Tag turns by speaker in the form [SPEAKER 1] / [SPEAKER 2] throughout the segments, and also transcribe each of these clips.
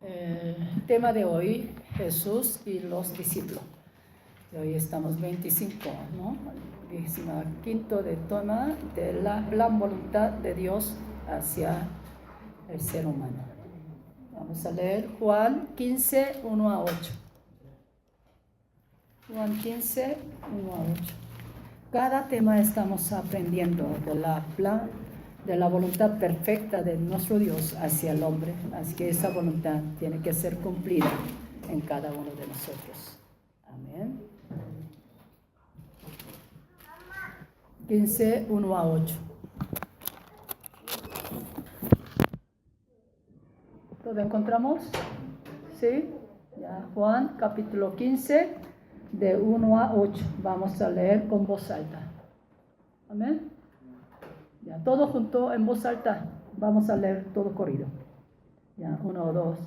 [SPEAKER 1] El tema de hoy, Jesús y los discípulos. Y hoy estamos 25, ¿no? 25 de tema de la voluntad de Dios hacia el ser humano. Vamos a leer Juan 15, 1 a 8. Juan 15, 1 a 8. Cada tema estamos aprendiendo de la voluntad perfecta de nuestro Dios hacia el hombre. Así que esa voluntad tiene que ser cumplida en cada uno de nosotros. Amén. 15, 1 a 8. ¿Todo encontramos? ¿Sí? Ya, Juan capítulo 15, de 1 a 8. Vamos a leer con voz alta. Amén. Ya, todo junto en voz alta. Vamos a leer todo corrido. Ya, 1, 2.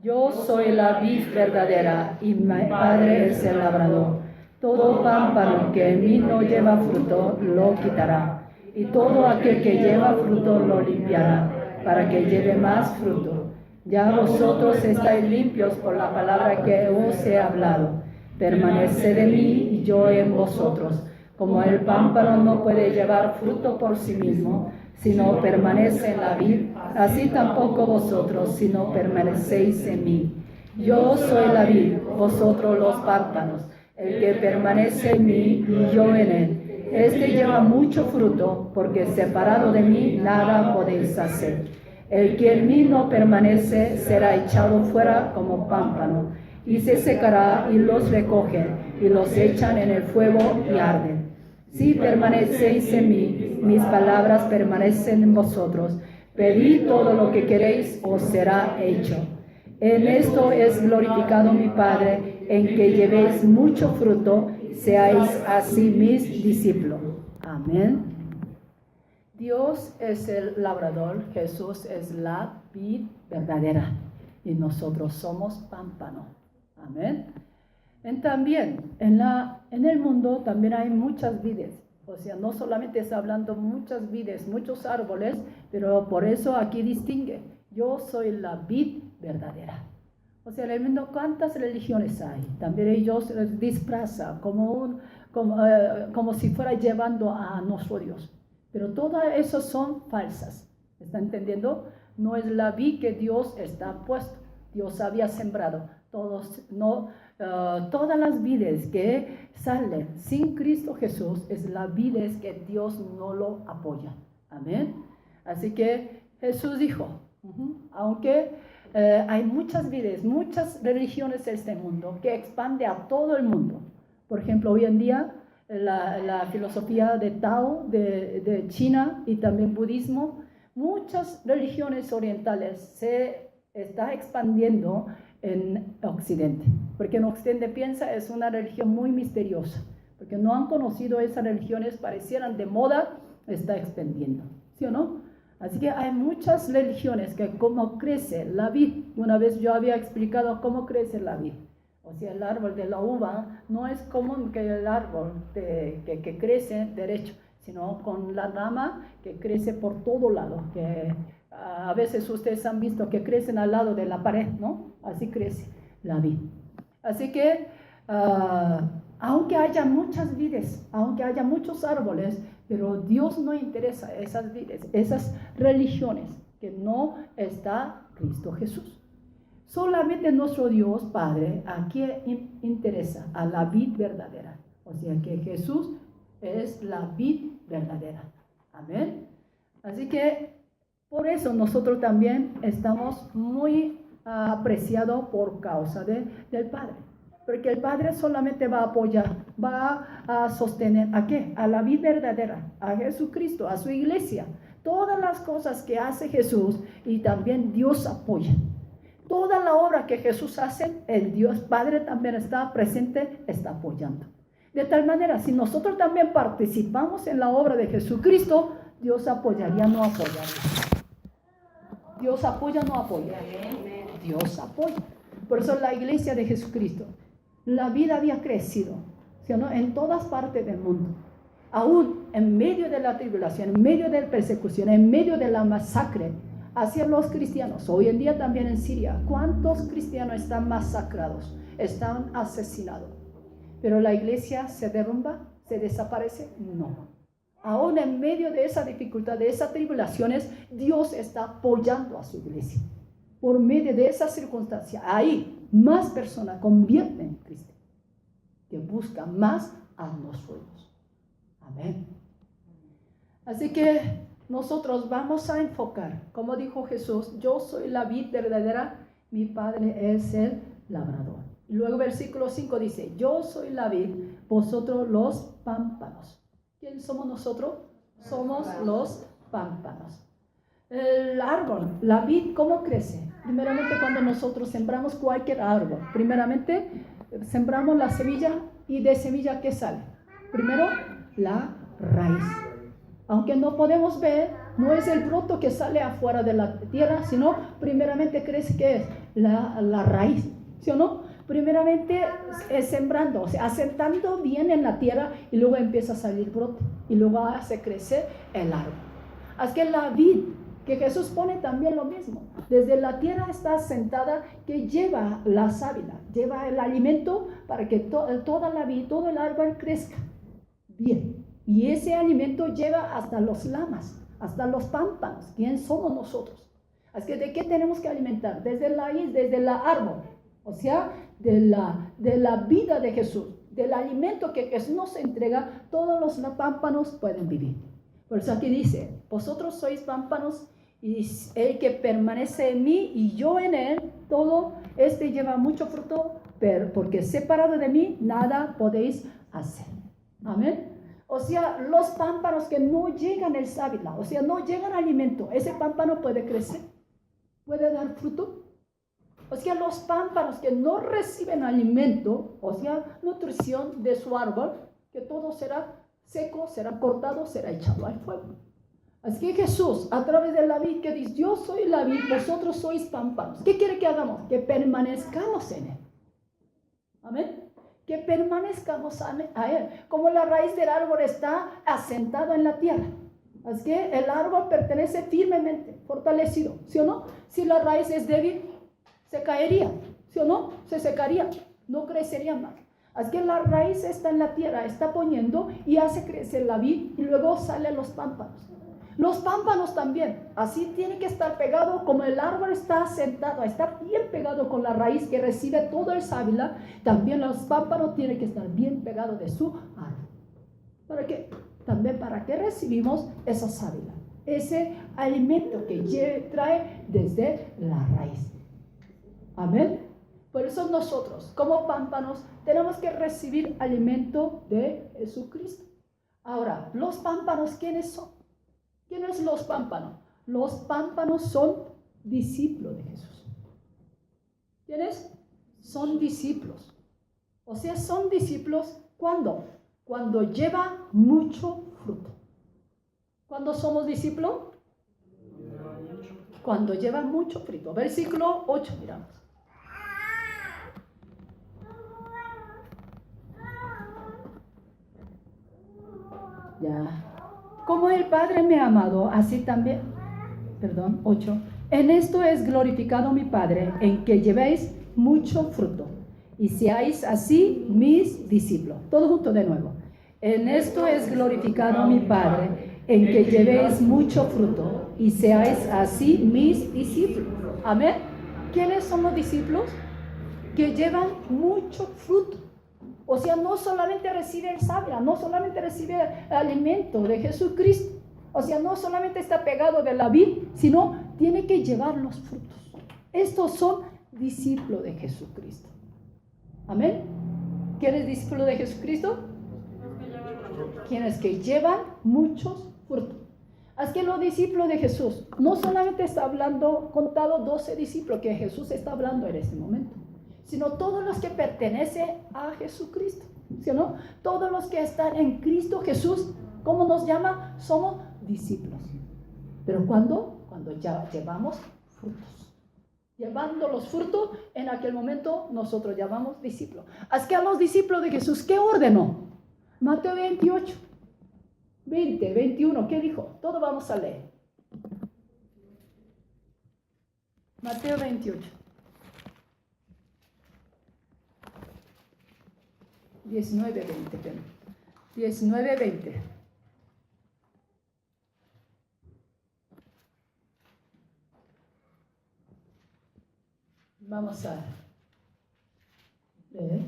[SPEAKER 1] Yo soy la vid verdadera y mi Padre es el labrador. Todo pámpano que en mí no lleva fruto, lo quitará. Y todo aquel que lleva fruto, lo limpiará, para que lleve más fruto. Ya vosotros estáis limpios por la palabra que os he hablado. Permaneced en mí y yo en vosotros. Como el pámpano no puede llevar fruto por sí mismo, sino permanece en la vid, así tampoco vosotros, si no permanecéis en mí. Yo soy la vid, vosotros los pámpanos. El que permanece en mí y yo en él, este lleva mucho fruto, porque separado de mí nada podéis hacer. El que en mí no permanece será echado fuera como pámpano, y se secará, y los recogen, y los echan en el fuego y arden. Si permanecéis en mí, mis palabras permanecen en vosotros. Pedid todo lo que queréis, os será hecho. En esto es glorificado mi Padre, en que llevéis mucho fruto, seáis así mis discípulos. Amén. Dios es el labrador, Jesús es la vid verdadera y nosotros somos pámpano. Amén. También en el mundo también hay muchas vides. O sea, no solamente está hablando muchas vides, muchos árboles, pero por eso aquí distingue. Yo soy la vid verdadera. O sea, en el mundo, ¿cuántas religiones hay? También ellos les disfrazan como si fuera llevando a nuestro Dios. Pero todas esas son falsas. ¿Está entendiendo? No es la vid que Dios está puesto. Dios había sembrado. Todas las vides que salen sin Cristo Jesús es la vides que Dios no lo apoya. Amén. Así que Jesús dijo, aunque hay muchas vides, muchas religiones en este mundo que expande a todo el mundo. Por ejemplo, hoy en día la filosofía de Tao de China y también budismo, muchas religiones orientales se está expandiendo en Occidente, porque en Occidente piensa es una religión muy misteriosa, porque no han conocido esas religiones, parecieran de moda, está expandiendo, ¿sí o no? Así que hay muchas religiones que como crece la vid, una vez yo había explicado cómo crece la vid, o sea, el árbol de la uva no es común que el árbol que crece derecho, sino con la rama que crece por todo lado, que a veces ustedes han visto que crecen al lado de la pared, ¿no? Así crece la vid. Así que, aunque haya muchas vides, aunque haya muchos árboles, pero Dios no interesa esas vides, esas religiones que no está Cristo Jesús. Solamente nuestro Dios Padre, ¿a quién interesa? A la vid verdadera. O sea que Jesús es la vid verdadera. Amén. Así que por eso nosotros también estamos muy apreciados por causa del Padre. Porque el Padre solamente va a apoyar, va a sostener, ¿a qué? A la vid verdadera, a Jesucristo, a su iglesia. Todas las cosas que hace Jesús y también Dios apoya. Toda la obra que Jesús hace, el Dios Padre también está presente, está apoyando. De tal manera, si nosotros también participamos en la obra de Jesucristo, Dios apoyaría, no apoyaría. Dios apoya, no apoya. Dios apoya. Por eso la iglesia de Jesucristo, la vida había crecido, ¿sí o no? En todas partes del mundo. Aún en medio de la tribulación, en medio de la persecución, en medio de la masacre, hacia los cristianos. Hoy en día también en Siria, ¿cuántos cristianos están masacrados? Están asesinados. ¿Pero la iglesia se derrumba? ¿Se desaparece? No. Aún en medio de esa dificultad, de esas tribulaciones, Dios está apoyando a su iglesia. Por medio de esa circunstancia, ahí más personas convierten en Cristo, que buscan más a los suyos. Amén. Así que nosotros vamos a enfocar, como dijo Jesús, yo soy la vid verdadera, mi Padre es el labrador. Y luego versículo 5 dice, yo soy la vid, vosotros los pámpanos. ¿Quién somos nosotros? Somos los pámpanos. El árbol, la vid, ¿cómo crece? Primeramente cuando nosotros sembramos cualquier árbol, primeramente sembramos la semilla y de semilla ¿qué sale? Primero la raíz. Aunque no podemos ver, no es el broto que sale afuera de la tierra, sino primeramente crece que es la raíz, ¿sí o no? Primeramente es sembrando, o sea, asentando bien en la tierra y luego empieza a salir brote y luego hace crecer el árbol. Así que la vid que Jesús pone también lo mismo. Desde la tierra está asentada que lleva la sábila, lleva el alimento para que toda la vid, todo el árbol crezca bien. Y ese alimento lleva hasta los lamas, hasta los pámpanos. ¿Quién somos nosotros? Así que ¿de qué tenemos que alimentar? Desde la raíz, desde el árbol. O sea, de la vida de Jesús, del alimento que Jesús nos entrega, todos los pámpanos pueden vivir. Por eso aquí dice, vosotros sois pámpanos y el que permanece en mí y yo en él, todo este lleva mucho fruto, pero porque separado de mí nada podéis hacer. Amén. O sea, los pámpanos que no llegan al sábila, o sea, no llegan al alimento, ese pámpano puede crecer, puede dar fruto. O sea, los pámpanos que no reciben alimento, o sea, nutrición de su árbol, que todo será seco, será cortado, será echado al fuego. Así que Jesús, a través de la vid, que dice, yo soy la vid, vosotros sois pámpanos. ¿Qué quiere que hagamos? Que permanezcamos en él. Amén. Que permanezcamos a él. Como la raíz del árbol está asentado en la tierra. Así que el árbol pertenece firmemente, fortalecido. ¿Sí o no? Si la raíz es débil, se caería. ¿Sí o no? Se secaría. No crecería más. Así que la raíz está en la tierra, está poniendo y hace crecer la vid y luego salen los pámpanos. Los pámpanos también, así tiene que estar pegado como el árbol está sentado, está bien pegado con la raíz que recibe todo el sábila, también los pámpanos tienen que estar bien pegados de su árbol. ¿Para qué? También para que recibimos esa sábila, ese alimento que trae desde la raíz. Amén. Por eso nosotros, como pámpanos, tenemos que recibir alimento de Jesucristo. Ahora, los pámpanos, ¿quiénes son? ¿Quiénes son los pámpanos? Los pámpanos son discípulos de Jesús. ¿Quiénes? Son discípulos. O sea, son discípulos, ¿cuándo? Cuando lleva mucho fruto. ¿Cuándo somos discípulos? Cuando lleva mucho fruto. Versículo 8, miramos. Ya. Como el Padre me ha amado, así también, 8. En esto es glorificado mi Padre, en que llevéis mucho fruto, y seáis así mis discípulos. Todo junto de nuevo. En esto es glorificado mi Padre, en que llevéis mucho fruto, y seáis así mis discípulos. Amén. ¿Quiénes son los discípulos? Que llevan mucho fruto. O sea, no solamente recibe el sábila, no solamente recibe el alimento de Jesucristo. O sea, no solamente está pegado de la vid, sino tiene que llevar los frutos. Estos son discípulos de Jesucristo. Amén. ¿Quién es discípulo de Jesucristo? Quienes que llevan muchos frutos. Así que los discípulos de Jesús, no solamente está hablando, contado 12 discípulos que Jesús está hablando en este momento, sino todos los que pertenecen a Jesucristo, ¿sí o no? Todos los que están en Cristo Jesús, ¿cómo nos llama? Somos discípulos. ¿Pero cuándo? Cuando ya llevamos frutos. Llevando los frutos, en aquel momento nosotros llamamos discípulos. Así que a los discípulos de Jesús, ¿qué ordenó? Mateo 28, 20, 21, ¿qué dijo? Todo vamos a leer. Mateo 28. 19, 20. 19, 20. Vamos a leer.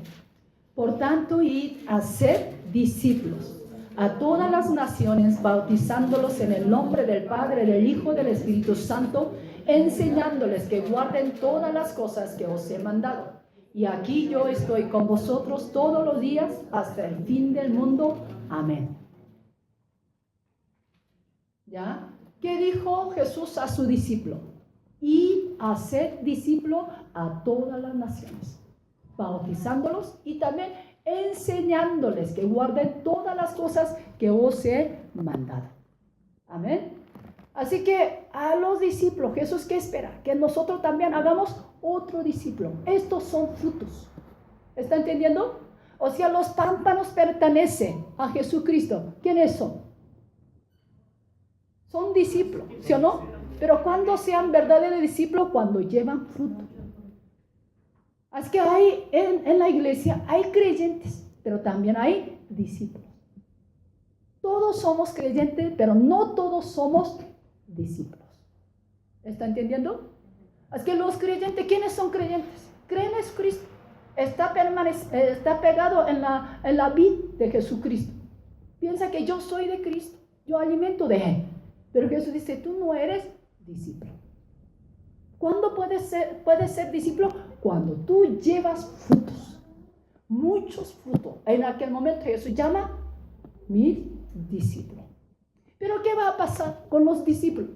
[SPEAKER 1] Por tanto, id a ser discípulos a todas las naciones, bautizándolos en el nombre del Padre, del Hijo y del Espíritu Santo, enseñándoles que guarden todas las cosas que os he mandado. Y aquí yo estoy con vosotros todos los días hasta el fin del mundo. Amén. ¿Ya? ¿Qué dijo Jesús a su discípulo? Y hacer discípulo a todas las naciones, bautizándolos y también enseñándoles que guarden todas las cosas que os he mandado. Amén. Así que a los discípulos, Jesús, ¿qué espera? Que nosotros también hagamos otro discípulo. Estos son frutos. ¿Está entendiendo? O sea, los pámpanos pertenecen a Jesucristo. ¿Quiénes son? Son discípulos, ¿sí o no? Pero cuando sean verdaderos discípulos, cuando llevan fruto. Así que hay en la iglesia hay creyentes, pero también hay discípulos. Todos somos creyentes, pero no todos somos discípulos. ¿Está entendiendo? Así que los creyentes, ¿quiénes son creyentes? Creen en Jesucristo. Está pegado en la vid de Jesucristo. Piensa que yo soy de Cristo, yo alimento de Él. Pero Jesús dice, tú no eres discípulo. ¿Cuándo puedes ser discípulo? Cuando tú llevas frutos, muchos frutos. En aquel momento Jesús llama mi discípulo. Pero ¿qué va a pasar con los discípulos?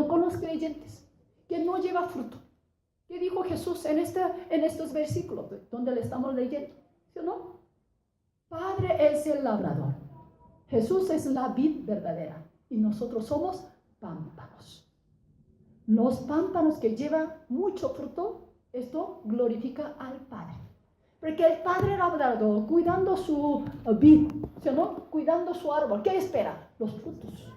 [SPEAKER 1] Con los creyentes que no llevan fruto. ¿Qué dijo Jesús en estos versículos donde le estamos leyendo? ¿Sí o no? Padre es el labrador. Jesús es la vid verdadera y nosotros somos pámpanos. Los pámpanos que llevan mucho fruto, esto glorifica al Padre. Porque el Padre labrador, cuidando su vid, ¿sí o no? Cuidando su árbol, ¿qué espera? Los frutos,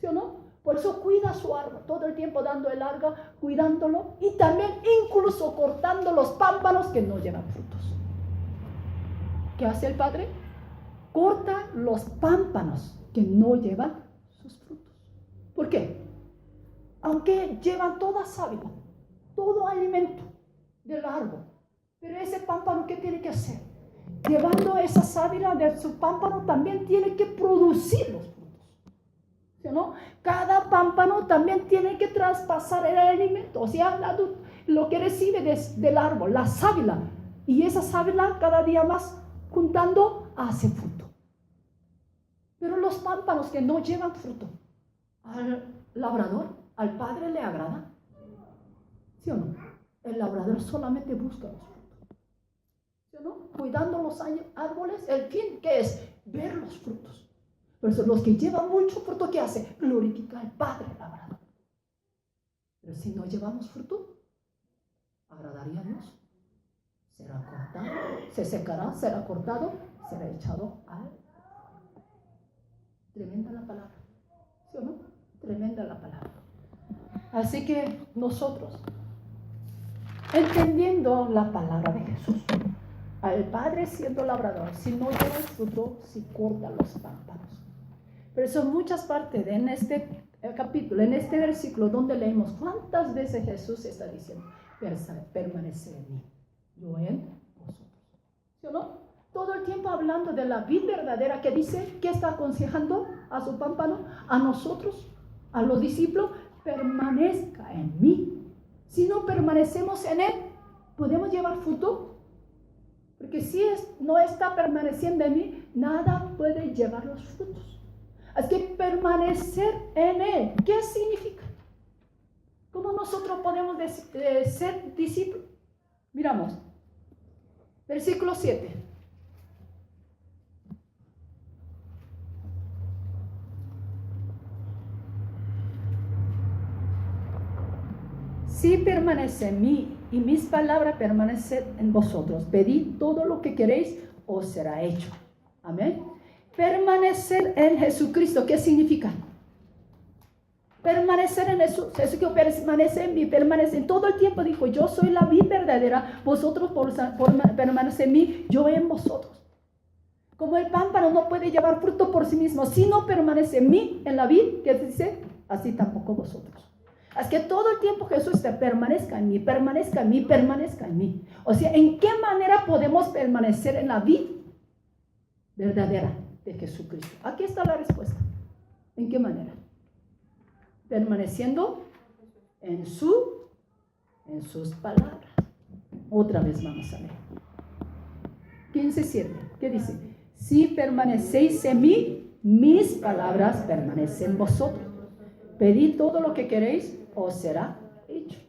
[SPEAKER 1] ¿sí o no? Por eso cuida su árbol, todo el tiempo dando el árbol, cuidándolo y también incluso cortando los pámpanos que no llevan frutos. ¿Qué hace el Padre? Corta los pámpanos que no llevan sus frutos. ¿Por qué? Aunque llevan toda sábila, todo alimento del árbol, pero ese pámpano, ¿qué tiene que hacer? Llevando esa sábila de su pámpano, también tiene que producir los frutos, ¿sí o no? Cada pámpano también tiene que traspasar el alimento, o sea, lo que recibe del árbol, la sábila, y esa sábila cada día más juntando hace fruto. Pero los pámpanos que no llevan fruto, al labrador, ¿al Padre le agrada? ¿Sí o no? El labrador solamente busca los frutos. ¿Sí o no? Cuidando los árboles, el fin, ¿qué es? Ver los frutos. Por eso los que llevan mucho fruto, ¿qué hace? Glorifica al Padre labrador. Pero si no llevamos fruto, ¿agradaría a Dios? Será cortado, se secará, será cortado, será echado al... Tremenda la palabra. ¿Sí o no? Tremenda la palabra. Así que nosotros, entendiendo la palabra de Jesús, al Padre siendo labrador, si no lleva el fruto, si corta los pámpanos. Pero son muchas partes en este capítulo, en este versículo donde leemos cuántas veces Jesús está diciendo, permanecer en mí, yo en vosotros. ¿Sí o no? Todo el tiempo hablando de la vid verdadera que dice, ¿qué está aconsejando a su pámpano? A nosotros, a los discípulos, permanezca en mí. Si no permanecemos en Él, ¿podemos llevar fruto? Porque si no está permaneciendo en mí, nada puede llevar los frutos. Así que permanecer en Él, ¿qué significa? ¿Cómo nosotros podemos ser discípulos? Miramos, versículo 7. Si permanece en mí y mis palabras permanecen en vosotros, pedid todo lo que queréis, os será hecho. Amén. Permanecer en Jesucristo, ¿qué significa? Permanecer en Jesús. Jesús que permanece en mí, permanece en todo el tiempo. Dijo, yo soy la vid verdadera, vosotros permanece en mí, yo en vosotros. Como el pámpano no puede llevar fruto por sí mismo, si no permanece en mí, en la vid, ¿qué dice? Así tampoco vosotros. Así que todo el tiempo Jesús te permanezca en mí, permanezca en mí, permanezca en mí. O sea, ¿en qué manera podemos permanecer en la vid verdadera de Jesucristo? Aquí está la respuesta. ¿En qué manera? Permaneciendo en sus palabras. Otra vez vamos a ver. 15:7. ¿Qué dice? Si permanecéis en mí, mis palabras permanecen en vosotros. Pedid todo lo que queréis, os será hecho.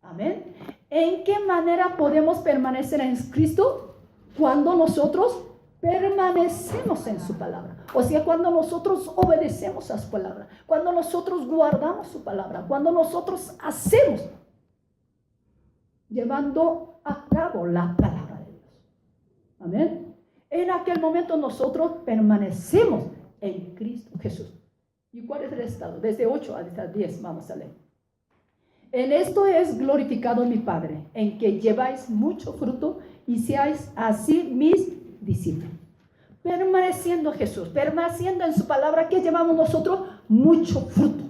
[SPEAKER 1] Amén. ¿En qué manera podemos permanecer en Cristo? Cuando nosotros permanecemos en su palabra. O sea, cuando nosotros obedecemos a su palabra, cuando nosotros guardamos su palabra, cuando nosotros hacemos, llevando a cabo la palabra de Dios. Amén. En aquel momento nosotros permanecemos en Cristo Jesús. ¿Y cuál es el estado? Desde 8 hasta 10 vamos a leer. En esto es glorificado mi Padre, en que lleváis mucho fruto y seáis así mis discípulos. Permaneciendo en Jesús, permaneciendo en su palabra, ¿qué llevamos nosotros? Mucho fruto.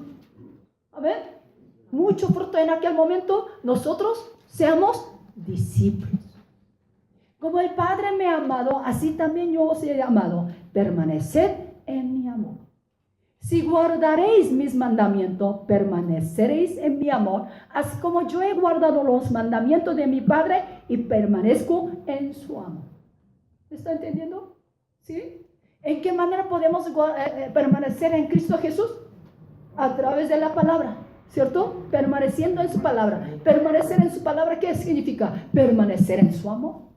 [SPEAKER 1] Amén. Mucho fruto. En aquel momento nosotros seamos discípulos. Como el Padre me ha amado, así también yo os he amado. Permaneced en mi amor. Si guardaréis mis mandamientos, permaneceréis en mi amor, así como yo he guardado los mandamientos de mi Padre y permanezco en su amor. ¿Está entendiendo? ¿Sí? ¿En qué manera podemos permanecer en Cristo Jesús? A través de la palabra, ¿cierto? Permaneciendo en su palabra. Permanecer en su palabra, ¿qué significa? Permanecer en su amor.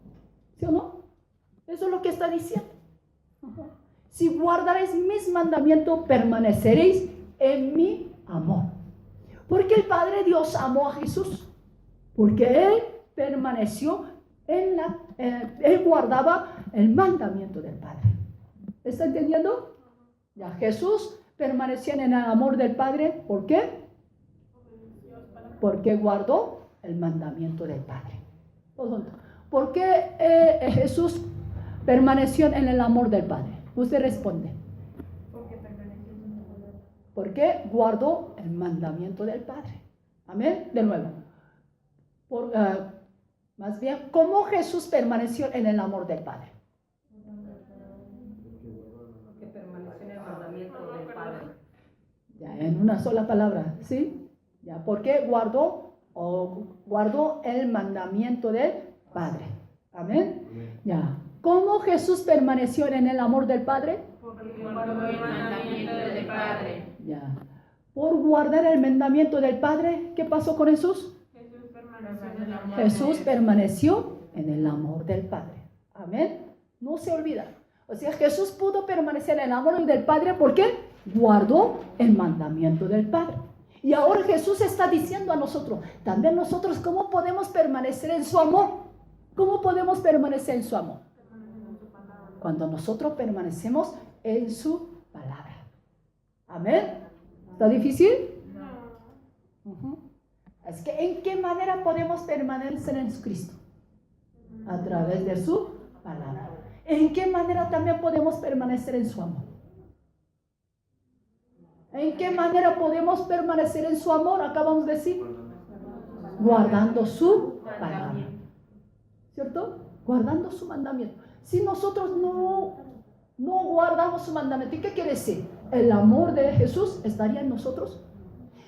[SPEAKER 1] ¿Sí o no? Eso es lo que está diciendo. Si guardaréis mis mandamientos, permaneceréis en mi amor. Porque el Padre Dios amó a Jesús. Porque Él permaneció Él guardaba el mandamiento del Padre. ¿Está entendiendo? Ya Jesús permanecía en el amor del Padre. ¿Por qué? Porque guardó el mandamiento del Padre. ¿Por qué Jesús permaneció en el amor del Padre? Usted responde. Porque guardó el mandamiento del Padre. Amén. De nuevo. Más bien, ¿cómo Jesús permaneció en el amor del Padre?
[SPEAKER 2] Que permaneció en el mandamiento del Padre.
[SPEAKER 1] Ya, en una sola palabra, ¿sí? Ya, porque guardó el mandamiento del Padre. Amén. Ya. ¿Cómo Jesús permaneció en el amor del Padre?
[SPEAKER 2] Porque guardó el mandamiento del Padre.
[SPEAKER 1] Ya. Por guardar el mandamiento del Padre, ¿qué pasó con Jesús? Jesús permaneció en el amor del Padre. Amén. No se olvida. O sea, Jesús pudo permanecer en el amor del Padre porque guardó el mandamiento del Padre. Y ahora Jesús está diciendo a nosotros, también nosotros, ¿cómo podemos permanecer en su amor? ¿Cómo podemos permanecer en su amor? Cuando nosotros permanecemos en su palabra. Amén. ¿Está difícil? No. Así que, ¿en qué manera podemos permanecer en Cristo? A través de su palabra. ¿En qué manera también podemos permanecer en su amor? ¿En qué manera podemos permanecer en su amor? Acabamos de decir, guardando su palabra. ¿Cierto? Guardando su mandamiento. Si nosotros no guardamos su mandamiento, ¿qué quiere decir? ¿El amor de Jesús estaría en nosotros?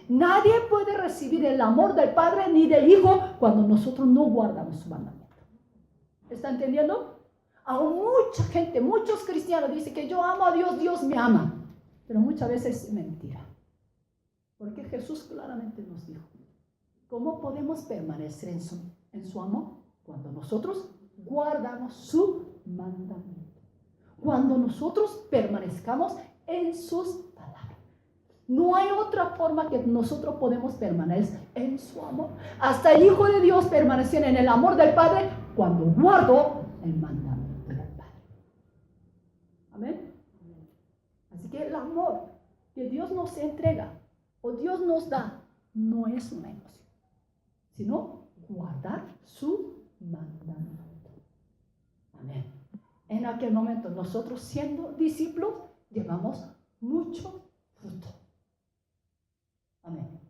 [SPEAKER 1] Nadie puede recibir el amor del Padre ni del Hijo cuando nosotros no guardamos su mandamiento. ¿Está entendiendo? Aún mucha gente, muchos cristianos dicen que yo amo a Dios, Dios me ama. Pero muchas veces es mentira. Porque Jesús claramente nos dijo, ¿cómo podemos permanecer en su amor? Cuando nosotros guardamos su mandamiento. Cuando nosotros permanezcamos en sus palabras. No hay otra forma que nosotros podemos permanecer en su amor. Hasta el Hijo de Dios permaneció en el amor del Padre cuando guardó el mandamiento del Padre. Amén. Así que el amor que Dios nos entrega o Dios nos da no es una emoción, sino guardar su mandamiento. Amén. En aquel momento nosotros siendo discípulos llevamos mucho fruto. Amén.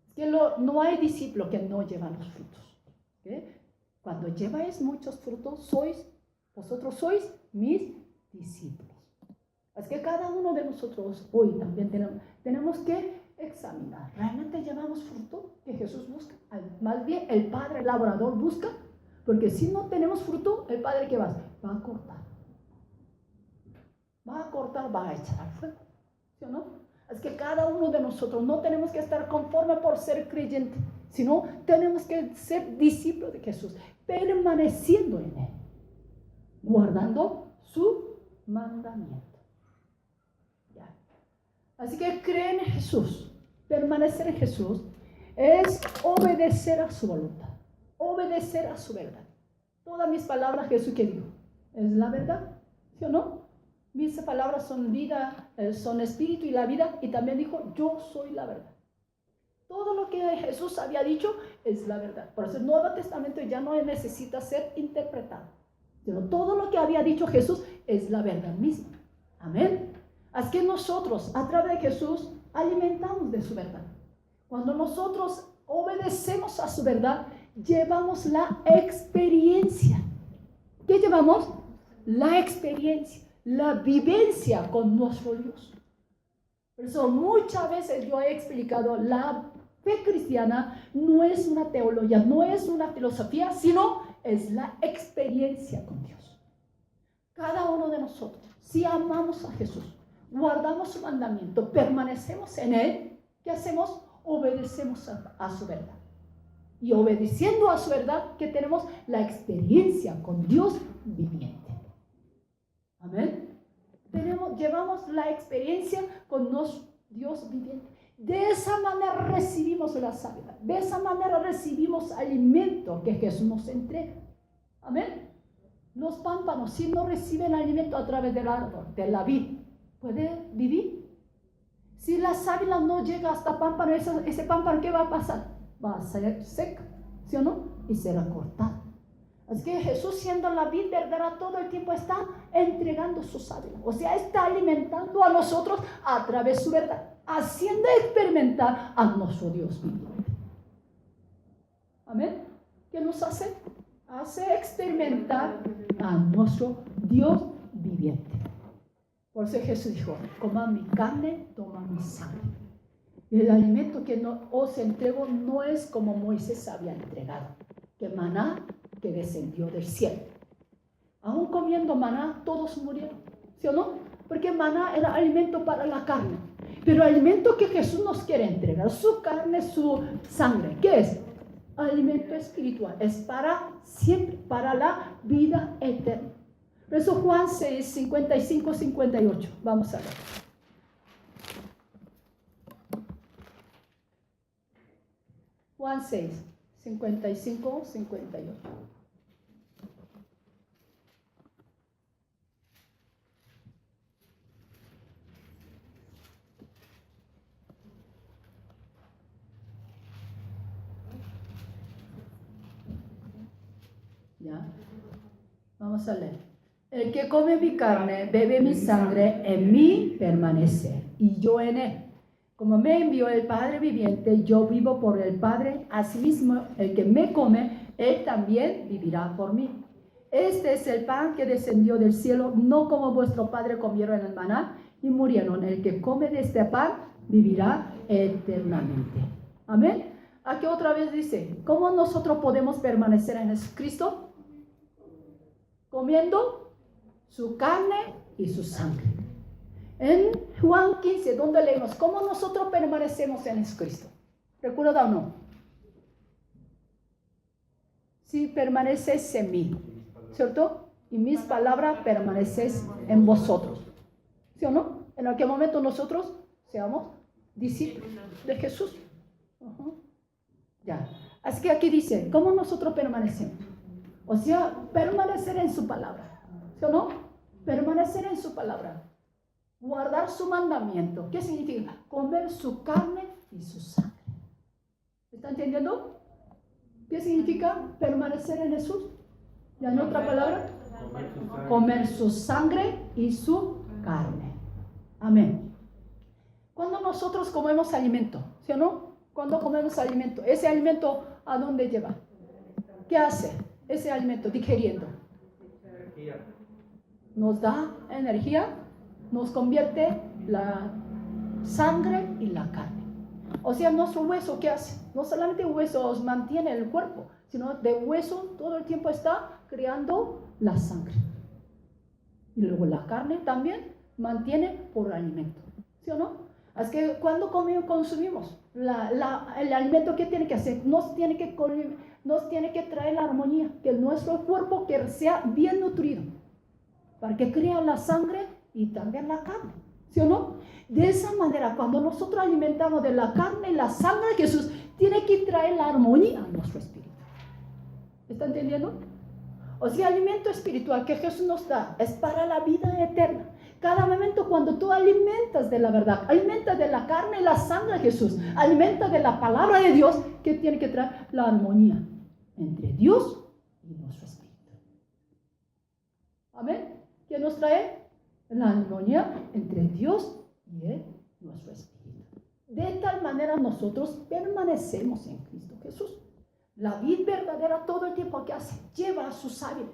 [SPEAKER 1] Es que no hay discípulo que no lleva los frutos. ¿Okay? Cuando lleváis muchos frutos, vosotros sois mis discípulos. Es que cada uno de nosotros hoy también tenemos que examinar. ¿Realmente llevamos fruto que Jesús busca? Más bien el Padre labrador busca, porque si no tenemos fruto, el Padre ¿qué va a hacer? Va a cortar. Va a echar al fuego. ¿Sí o no? Es que cada uno de nosotros no tenemos que estar conforme por ser creyente, sino tenemos que ser discípulos de Jesús, permaneciendo en Él, guardando su mandamiento. ¿Ya? Así que creer en Jesús, permanecer en Jesús, es obedecer a su voluntad, obedecer a su verdad. Todas mis palabras, Jesús que dijo, es la verdad, ¿sí o no? Mis palabras son vida, son espíritu y la vida, y también dijo, yo soy la verdad. Todo lo que Jesús había dicho es la verdad. Por eso el Nuevo Testamento ya no necesita ser interpretado, sino todo lo que había dicho Jesús es la verdad misma. Amén. Así que nosotros, a través de Jesús, alimentamos de su verdad. Cuando nosotros obedecemos a su verdad, llevamos la experiencia. ¿Qué llevamos? La experiencia, la vivencia con nuestro Dios. Por eso muchas veces yo he explicado, la fe cristiana no es una teología, no es una filosofía, sino es la experiencia con Dios. Cada uno de nosotros, si amamos a Jesús, guardamos su mandamiento, permanecemos en Él, ¿qué hacemos? Obedecemos a su verdad. Y obedeciendo a su verdad, que tenemos la experiencia con Dios viviente. Amén. Llevamos la experiencia con Dios viviente. De esa manera recibimos la sanidad. De esa manera recibimos alimento que Jesús nos entrega. Amén. Los pámpanos, si no reciben alimento a través del árbol, de la vid, ¿puede vivir? Si la sábila no llega hasta pámpano, ese pámpano, ¿qué va a pasar? Va a ser seco, ¿sí o no? Y será cortado. Así que Jesús, siendo la vid verdadera, todo el tiempo está entregando su sábila. O sea, está alimentando a nosotros a través de su verdad, haciendo experimentar a nuestro Dios viviente. Amén. ¿Qué nos hace? Hace experimentar a nuestro Dios viviente. Por eso Jesús dijo, coman mi carne, toman mi sangre. El alimento que os entrego no es como Moisés había entregado, que maná que descendió del cielo. Aún comiendo maná, todos murieron, ¿sí o no? Porque maná era alimento para la carne. Pero el alimento que Jesús nos quiere entregar, su carne, su sangre, ¿qué es? Alimento espiritual, es para siempre, para la vida eterna. Por eso Juan 6, 55, 58, vamos a ver. Juan 6, 55, 58. ¿Ya? Vamos a leer. El que come mi carne, bebe mi sangre, en mí permanece, y yo en él. Como me envió el Padre viviente, yo vivo por el Padre, asimismo el que me come, él también vivirá por mí. Este es el pan que descendió del cielo, no como vuestro padre comieron el maná y murieron. El que come de este pan vivirá eternamente. Amén. Aquí otra vez dice, ¿cómo nosotros podemos permanecer en Jesucristo? Comiendo su carne y su sangre. En Juan 15, donde leemos, ¿cómo nosotros permanecemos en Jesucristo? ¿Recuerda o no? Si permaneces en mí, ¿cierto? Y mis palabras permanecen en vosotros, ¿sí o no? En aquel momento nosotros seamos discípulos de Jesús. Ya. Así que aquí dice, ¿cómo nosotros permanecemos? O sea, permanecer en su palabra, ¿sí o no? Permanecer en su palabra. Guardar su mandamiento. ¿Qué significa? Comer su carne y su sangre. ¿Está entendiendo? ¿Qué significa permanecer en Jesús? ¿Ya en otra palabra? Comer su sangre y su carne. Amén. Cuando nosotros comemos alimento, ¿sí o no? Cuando comemos alimento, ese alimento ¿a dónde lleva? ¿Qué hace ese alimento digiriendo? Nos da energía, nos convierte la sangre y la carne. O sea, nuestro hueso, ¿qué hace? No solamente huesos mantiene el cuerpo, sino de hueso todo el tiempo está creando la sangre. Y luego la carne también mantiene por alimento, ¿sí o no? Es que cuando consumimos el alimento, ¿qué tiene que hacer? Nos tiene que traer la armonía, que nuestro cuerpo que sea bien nutrido, para que crea la sangre y también la carne, ¿sí o no? De esa manera, cuando nosotros alimentamos de la carne y la sangre de Jesús, tiene que traer la armonía a nuestro espíritu. ¿Está entendiendo? O sea, alimento espiritual que Jesús nos da es para la vida eterna. Cada momento cuando tú alimentas de la verdad, alimentas de la carne y la sangre de Jesús, alimentas de la palabra de Dios, que tiene que traer la armonía entre Dios y nuestro espíritu. Amén. ¿Qué nos trae? La armonía entre Dios y nuestro espíritu. De tal manera nosotros permanecemos en Cristo Jesús. La vid verdadera todo el tiempo que hace, lleva su sábila,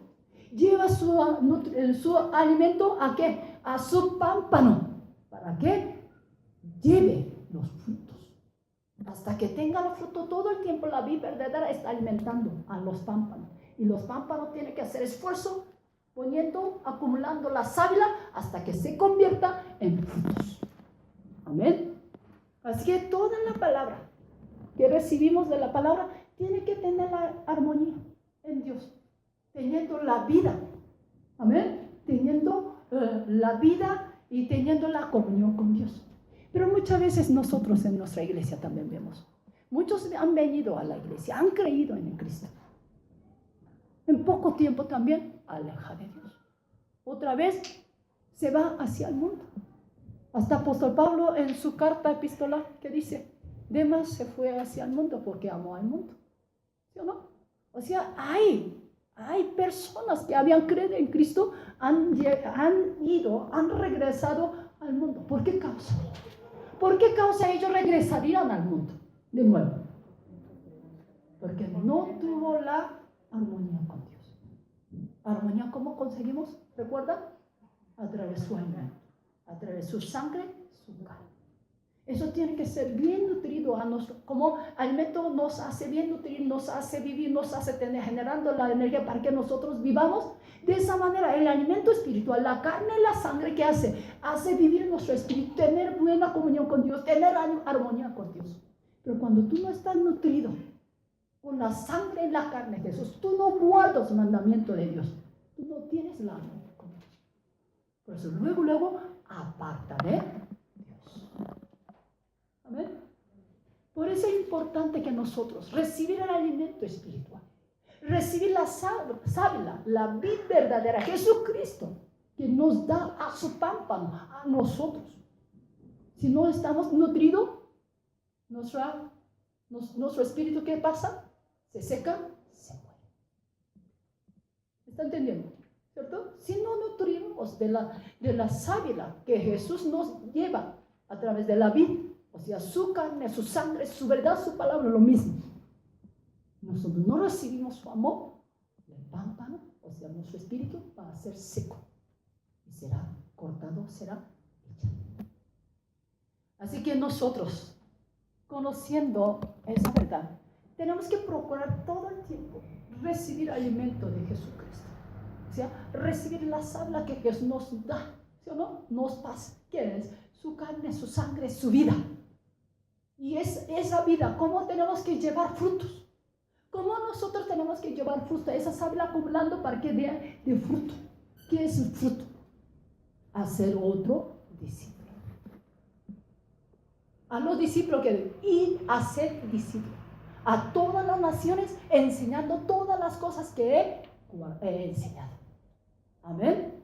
[SPEAKER 1] lleva su alimento ¿a qué? A su pámpano. ¿Para qué? Lleve los frutos. Hasta que tenga los frutos todo el tiempo, la vid verdadera está alimentando a los pámpanos. Y los pámpanos tienen que hacer esfuerzo, acumulando la sábila hasta que se convierta en frutos. Amén. Así que toda la palabra que recibimos de la palabra tiene que tener la armonía en Dios, teniendo la vida, amén, teniendo la vida y teniendo la comunión con Dios. Pero muchas veces nosotros en nuestra iglesia también vemos, muchos han venido a la iglesia, han creído en Cristo. En poco tiempo también aleja de Dios. Otra vez se va hacia el mundo. Hasta apóstol Pablo en su carta epistolar que dice, Demas se fue hacia el mundo porque amó al mundo. ¿Sí o no? O sea, hay personas que habían creído en Cristo, han regresado al mundo. ¿Por qué causa? ¿Por qué causa ellos regresarían al mundo de nuevo? Porque no tuvo la armonía con Dios. ¿Armonía cómo conseguimos? ¿Recuerdan? A través de su alimento, a través de su sangre, su carne. Eso tiene que ser bien nutrido a nosotros. Como alimento nos hace bien nutrir, nos hace vivir, nos hace generando la energía para que nosotros vivamos. De esa manera, el alimento espiritual, la carne y la sangre, ¿qué hace? Hace vivir nuestro espíritu, tener buena comunión con Dios, tener armonía con Dios. Pero cuando tú no estás nutrido con la sangre y la carne de Jesús, tú no guardas el mandamiento de Dios. Tú no tienes la armonía con Dios. Por eso luego, aparta de Dios. Amén. Por eso es importante que nosotros recibir el alimento espiritual, recibir la sábila, la vid verdadera, Jesucristo, que nos da a su pámpano, a nosotros. Si no estamos nutridos, nuestro espíritu, ¿qué pasa? Se seca, se muere. ¿Está entendiendo? ¿Cierto? Si no nutrimos de la sábila que Jesús nos lleva a través de la vid, o sea, su carne, su sangre, su verdad, su palabra, lo mismo. Nosotros no recibimos su amor, el pámpano, o sea, nuestro espíritu va a ser seco y será cortado, será echado. Así que nosotros, conociendo esa verdad, tenemos que procurar todo el tiempo recibir alimento de Jesucristo. O sea, recibir la sábila que Jesús nos da, ¿sí o no? Nos pasa. ¿Qué es? Su carne, su sangre, su vida. Y esa vida, ¿cómo tenemos que llevar frutos? ¿Cómo nosotros tenemos que llevar fruto? Esa sábila acumulando para que dé fruto. ¿Qué es el fruto? Hacer otro discípulo. A los discípulos que ir a ser discípulos. A todas las naciones, enseñando todas las cosas que he enseñado. Amén.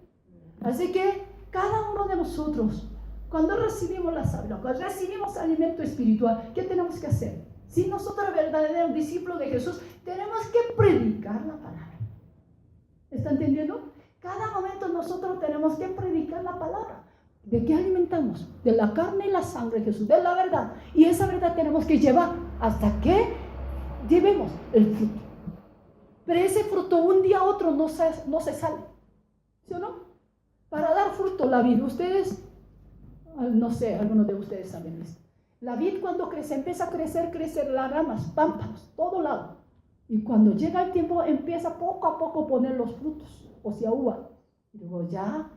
[SPEAKER 1] Así que cada uno de nosotros Cuando recibimos la sábila, cuando recibimos alimento espiritual, ¿qué tenemos que hacer? Si nosotros verdaderos discípulos de Jesús, tenemos que predicar la palabra. ¿Está entendiendo? Cada momento nosotros tenemos que predicar la palabra. ¿De qué alimentamos? De la carne y la sangre de Jesús, de la verdad. Y esa verdad tenemos que llevar hasta que llevemos el fruto. Pero ese fruto un día a otro no se sale. ¿Sí o no? Para dar fruto la vid, ustedes, no sé, algunos de ustedes saben esto. La vid cuando crece, empieza a crecer las ramas, pámpanos, todo lado. Y cuando llega el tiempo, empieza poco a poco a poner los frutos, o sea, uva. Y luego ya,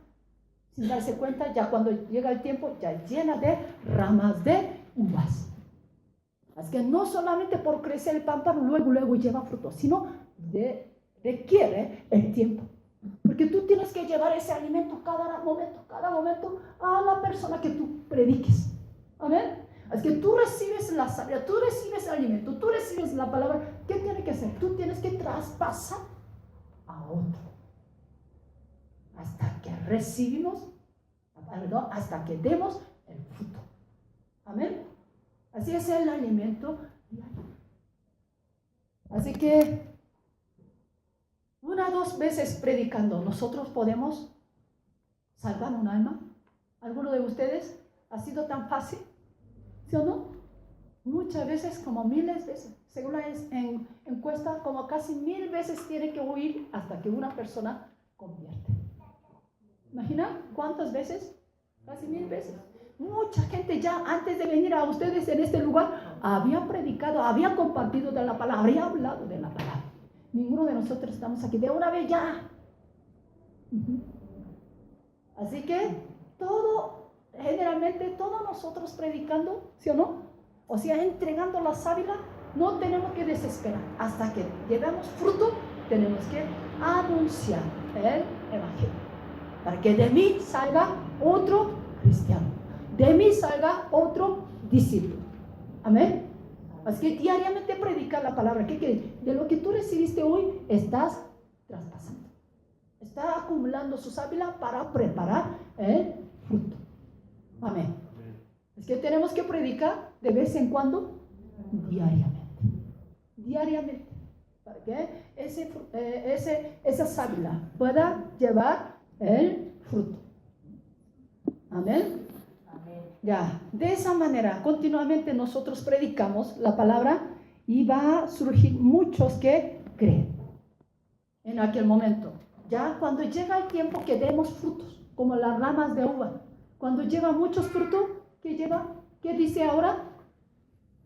[SPEAKER 1] sin darse cuenta, ya cuando llega el tiempo, ya llena de ramas de uvas. Así que no solamente por crecer el pámpano, luego lleva frutos, sino requiere el tiempo. Porque tú tienes que llevar ese alimento cada momento a la persona que tú prediques. Amén. Así que tú recibes la savia, tú recibes el alimento, tú recibes la palabra. ¿Qué tienes que hacer? Tú tienes que traspasar a otro. Hasta que recibimos, hasta que demos el fruto. Amén. Así es el alimento diario. Así que 1 o 2 veces predicando, nosotros podemos salvar un alma. ¿Alguno de ustedes ha sido tan fácil? ¿Sí o no? Muchas veces, como miles de veces. Según la encuesta, como casi 1000 veces tiene que huir hasta que una persona convierte. ¿Imagina cuántas veces? Casi 1000 veces. Mucha gente ya antes de venir a ustedes en este lugar había predicado, había compartido de la palabra, había hablado de la palabra. Ninguno de nosotros estamos aquí de una vez ya. Así que generalmente todos nosotros predicando, ¿sí o no? O sea, entregando la sábila, no tenemos que desesperar. Hasta que llevemos fruto, tenemos que anunciar el evangelio. Para que de mí salga otro cristiano. De mí salga otro discípulo. Amén. Así que diariamente predicar la palabra. ¿Qué? De lo que tú recibiste hoy, estás traspasando. Está acumulando su sábila para preparar el fruto. Amén. Es que tenemos que predicar de vez en cuando, diariamente. Para que esa sábila pueda llevar el fruto. Amén. Ya, de esa manera, continuamente nosotros predicamos la palabra y va a surgir muchos que creen en aquel momento. Ya cuando llega el tiempo que demos frutos, como las ramas de uva, cuando lleva muchos frutos, ¿qué lleva? ¿Qué dice ahora?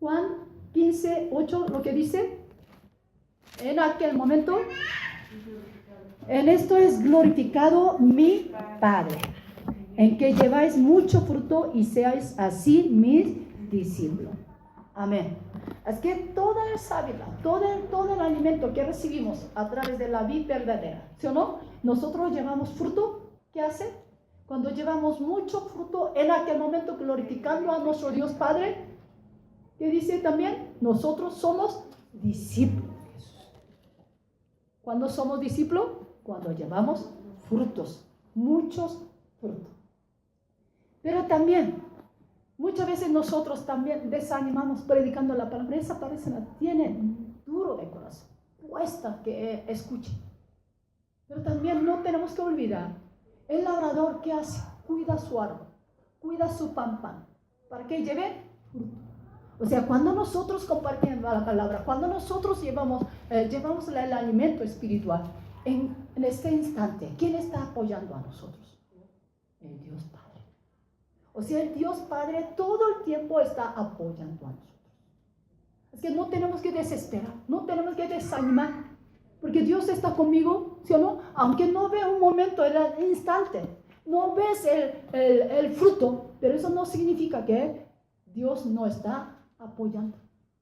[SPEAKER 1] Juan 15:8, lo que dice. En aquel momento, en esto es glorificado mi Padre, en que lleváis mucho fruto y seáis así mis discípulos. Amén. Es que toda la sábila, todo el alimento que recibimos a través de la vid verdadera, ¿sí o no? Nosotros llevamos fruto. ¿Qué hace? Cuando llevamos mucho fruto, en aquel momento glorificando a nuestro Dios Padre, ¿qué dice también? Nosotros somos discípulos de Jesús. ¿Cuándo somos discípulos? Cuando llevamos frutos, muchos frutos. Pero también, muchas veces nosotros también desanimamos predicando la palabra. Esa persona tiene duro de corazón, cuesta que escuche. Pero también no tenemos que olvidar, el labrador, ¿qué hace? Cuida su árbol, cuida su pámpano, para que lleve fruto. O sea, cuando nosotros compartimos la palabra, cuando nosotros llevamos el alimento espiritual, en este instante, ¿quién está apoyando a nosotros? El Dios Padre. O sea, el Dios Padre todo el tiempo está apoyando a nosotros. Es que no tenemos que desesperar, no tenemos que desanimar, porque Dios está conmigo, ¿sí o no? Aunque no vea un momento, en el instante, no ves el fruto, pero eso no significa que Dios no está apoyando.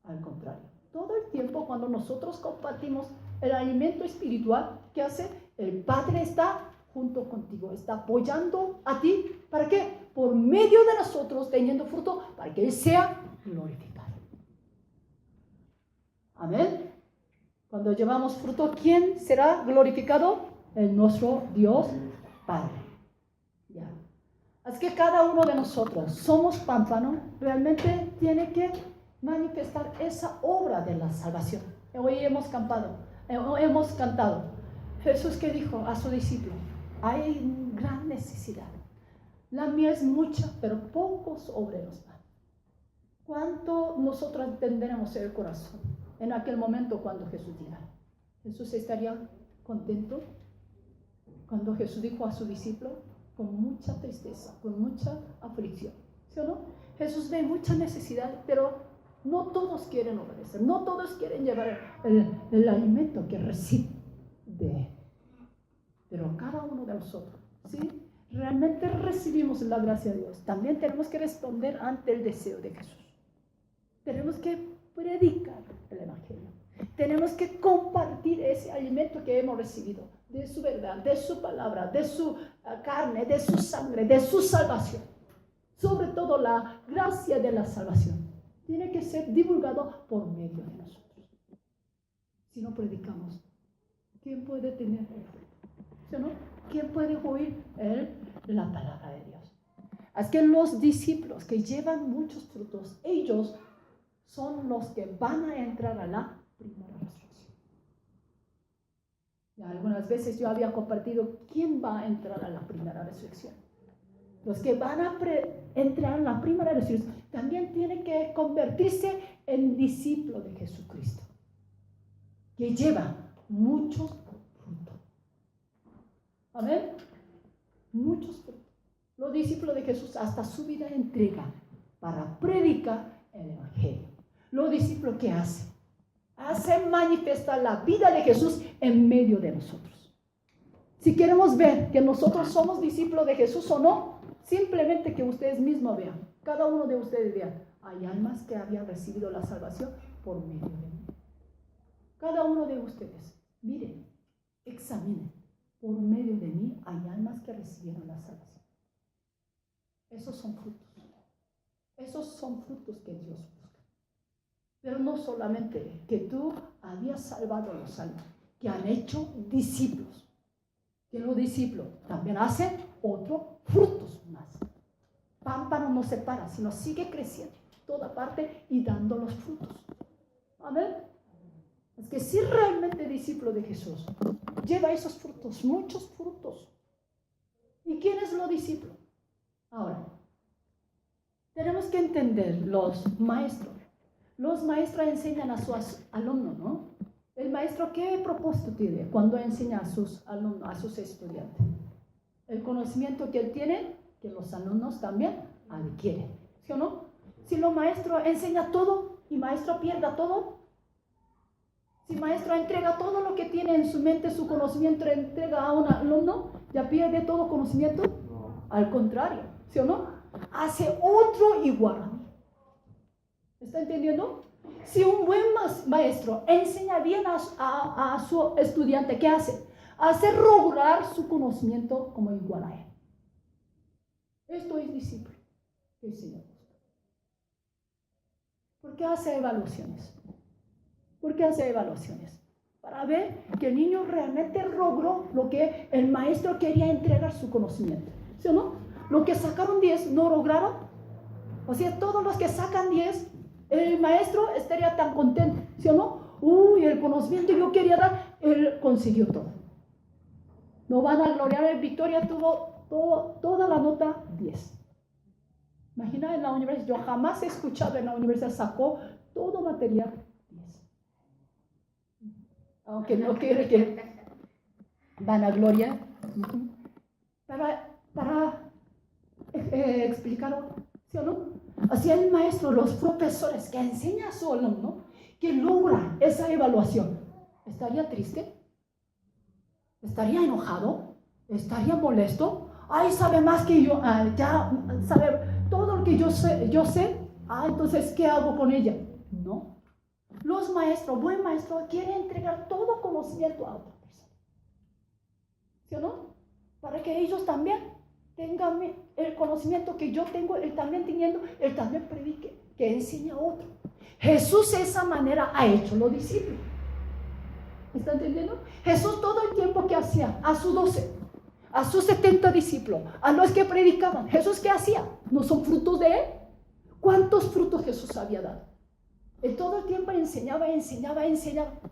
[SPEAKER 1] Al contrario, todo el tiempo cuando nosotros compartimos el alimento espiritual, ¿qué hace? El Padre está junto contigo, está apoyando a ti. ¿Para qué? Por medio de nosotros teniendo fruto, para que Él sea glorificado. Amén. Cuando llevamos fruto, ¿quién será glorificado? Nuestro Dios Padre. Ya. Así Es que cada uno de nosotros somos pámpano, realmente tiene que manifestar esa obra de la salvación. Hoy hemos cantado. Jesús que dijo a su discípulo, hay gran necesidad. La mies es mucha, pero pocos obreros van. ¿Cuánto nosotros tendremos el corazón en aquel momento cuando Jesús diga? Jesús estaría contento cuando Jesús dijo a su discípulo, con mucha tristeza, con mucha aflicción. ¿Sí o no? Jesús ve mucha necesidad, pero no todos quieren obedecer, no todos quieren llevar el alimento que reciben de Él. Pero cada uno de nosotros, ¿sí? Realmente recibimos la gracia de Dios. También tenemos que responder ante el deseo de Jesús. Tenemos que predicar el Evangelio. Tenemos que compartir ese alimento que hemos recibido, de su verdad, de su palabra, de su carne, de su sangre, de su salvación. Sobre todo la gracia de la salvación. Tiene que ser divulgado por medio de nosotros. Si no predicamos, ¿quién puede tener el fruto? ¿Sí o no? ¿Quién puede oír la palabra de Dios? Es que los discípulos que llevan muchos frutos, ellos son los que van a entrar a la primera resurrección. Ya algunas veces yo había compartido quién va a entrar a la primera resurrección. Los que van a entrar a la primera resurrección también tienen que convertirse en discípulos de Jesucristo, que llevan muchos frutos. Amén. Muchos frutos. Los discípulos de Jesús hasta su vida entregan para predicar el Evangelio. Los discípulos, ¿qué hacen? Hacen manifestar la vida de Jesús en medio de nosotros. Si queremos ver que nosotros somos discípulos de Jesús o no, simplemente que ustedes mismos vean, cada uno de ustedes vean, hay almas que habían recibido la salvación por medio de mí. Cada uno de ustedes, miren, examinen, por medio de mí hay almas que recibieron la salvación. Esos son frutos. Esos son frutos que Dios busca. Pero no solamente que tú habías salvado a los almas, que han hecho discípulos. Que los discípulos también hacen otros frutos más. Pámpano no se para, sino sigue creciendo toda parte y dando los frutos. Amén. Es que si realmente discípulo de Jesús lleva esos frutos, muchos frutos. ¿Y quién es los discípulos? Ahora, tenemos que entender los maestros. Los maestros enseñan a sus alumnos, ¿no? El maestro, ¿qué propósito tiene cuando enseña a sus alumnos, a sus estudiantes? El conocimiento que él tiene, que los alumnos también adquieren, ¿sí o no? Si el maestro enseña todo y el maestro pierda todo, si el maestro entrega todo lo que tiene en su mente, su conocimiento, entrega a un alumno, ¿ya pierde todo conocimiento? No. Al contrario, ¿sí o no? Hace otro igual. ¿Está entendiendo? Si un buen maestro enseña bien a su estudiante, ¿qué hace? Hace lograr su conocimiento como igual a él. Esto es discípulo que el Señor busca. ¿Por qué hace evaluaciones? ¿Por qué hace evaluaciones? Para ver que el niño realmente logró lo que el maestro quería entregar su conocimiento. ¿Sí o no? Los que sacaron 10 no lograron. O sea, todos los que sacan 10, el maestro estaría tan contento. ¿Sí o no? Uy, el conocimiento que yo quería dar, él consiguió todo. No van a gloriar, el Victoria tuvo toda la nota 10. Imagina en la universidad, yo jamás he escuchado en la universidad sacó todo material 10. Aunque no quiere que van a gloria. Para explicarlo, ¿sí o no? Así el maestro, los profesores que enseñan a su alumno, que logra esa evaluación, ¿estaría triste? ¿Estaría enojado? ¿Estaría molesto? Ay, sabe más que yo, ya sabe todo lo que yo sé. Entonces, ¿qué hago con ella? No. Los maestros, buen maestro, quiere entregar todo conocimiento a otra persona. ¿Sí o no? Para que ellos también tengan el conocimiento que yo tengo, él también teniendo, él también predique, que enseñe a otro. Jesús de esa manera ha hecho los discípulos. ¿Está entendiendo? Jesús todo el tiempo que hacía a sus 12, a sus 70 discípulos, a los que predicaban. ¿Jesús qué hacía? ¿No son frutos de él? ¿Cuántos frutos Jesús había dado? Él todo el tiempo enseñaba.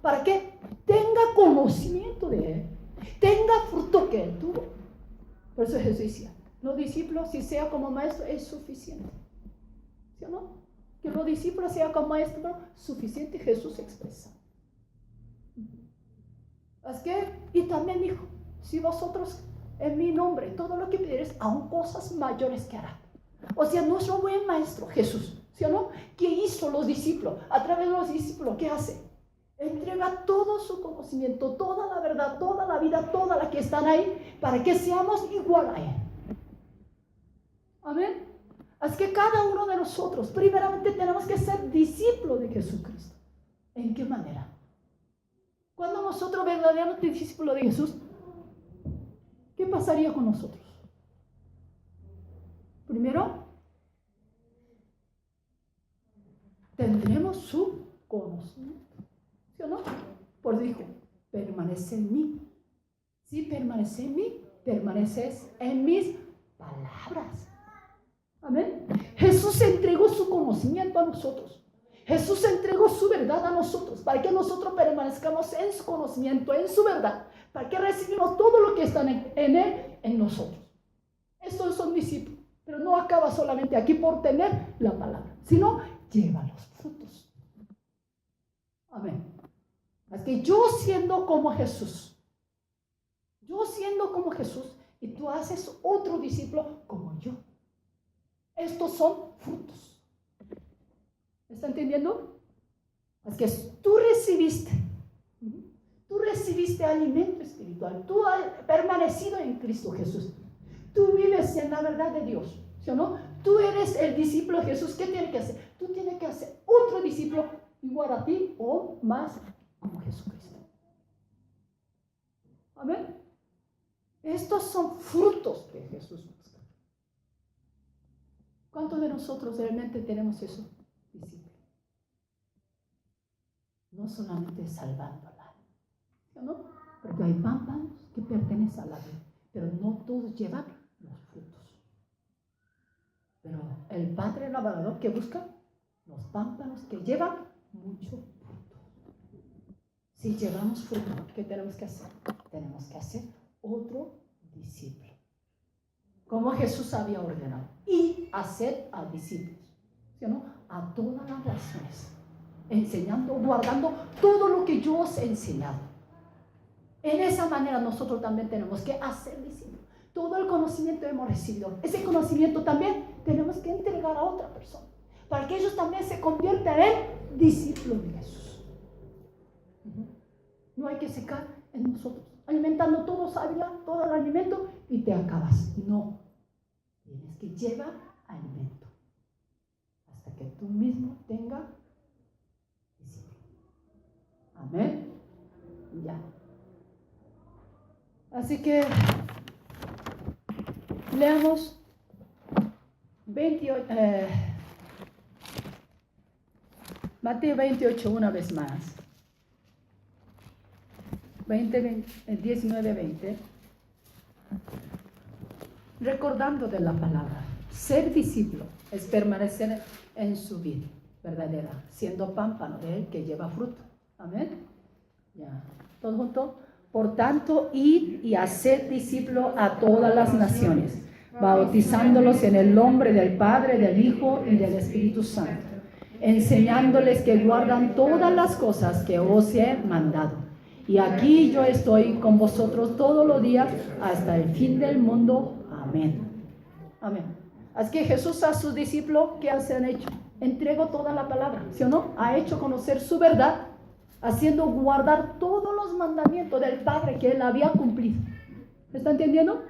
[SPEAKER 1] ¿Para qué? Tenga conocimiento de él, tenga fruto que él tuvo. Por eso Jesús decía, los discípulos, si sea como maestro, es suficiente. ¿Sí o no? Que los discípulos sean como maestro, suficiente. Jesús expresa. Así que, y también dijo, si vosotros en mi nombre, todo lo que pidieres, aún cosas mayores que hará. O sea, nuestro buen maestro, Jesús, ¿sí o no? ¿Qué hizo los discípulos? A través de los discípulos, ¿qué hace? Entrega todo su conocimiento, toda la verdad, toda la vida, toda la que están ahí, para que seamos igual a él. Amén. Así que cada uno de nosotros, primeramente tenemos que ser discípulos de Jesucristo. ¿En qué manera? Cuando nosotros verdaderamente discípulos de Jesús, ¿qué pasaría con nosotros? Primero, tendremos su conocimiento. ¿Sí o no? Por eso dijo, permanece en mí. Si permanece en mí, permaneces en mis palabras. Amén. Jesús entregó su conocimiento a nosotros. Jesús entregó su verdad a nosotros, para que nosotros permanezcamos en su conocimiento, en su verdad, para que recibamos todo lo que está en él, en nosotros. Estos son discípulos, pero no acaba solamente aquí por tener la palabra, sino lleva los frutos. Amén. Así que yo siendo como Jesús, y tú haces otro discípulo como yo. Estos son frutos. ¿Está entendiendo? Así que tú recibiste alimento espiritual, tú has permanecido en Cristo Jesús, tú vives en la verdad de Dios, ¿sí o no? Tú eres el discípulo de Jesús. ¿Qué tienes que hacer? Tú tienes que hacer otro discípulo igual a ti o más como Jesucristo. Amén. Estos son frutos que Jesús busca. ¿Cuántos de nosotros realmente tenemos eso? Discípulo. No solamente salvándola, ¿no? Porque hay pámpanos que pertenecen a la vida, pero no todos llevan los frutos. Pero el Padre labrador que busca los pámpanos que llevan mucho fruto. Si llevamos fruto, ¿qué tenemos que hacer? Tenemos que hacer otro discípulo, como Jesús había ordenado, y hacer a discípulos, ¿sí o no? A todas las naciones, enseñando, guardando todo lo que yo os he enseñado. En esa manera nosotros también tenemos que hacer discípulos. Todo el conocimiento que hemos recibido, ese conocimiento también tenemos que entregar a otra persona, para que ellos también se conviertan en discípulos de Jesús. No hay que secar en nosotros, alimentando todo el alimento y te acabas. No, tienes que llevar alimento hasta que tú mismo tengas discípulo. Amén. Ya. Así que leamos 28, Mateo 28 una vez más. 19-20. Recordando de la palabra, ser discípulo es permanecer en su vida verdadera, siendo pámpano de él que lleva fruto. Amén. Ya. ¿Todos juntos? Por tanto, id y haced discípulos a todas las naciones, bautizándolos en el nombre del Padre, del Hijo y del Espíritu Santo, enseñándoles que guardan todas las cosas que os he mandado. Y aquí yo estoy con vosotros todos los días hasta el fin del mundo. Amén. Amén. Así que Jesús a sus discípulos, ¿qué han hecho? Entregó toda la palabra, ¿sí o no? Ha hecho conocer su verdad, haciendo guardar todos los mandamientos del Padre que él había cumplido. ¿Me está entendiendo?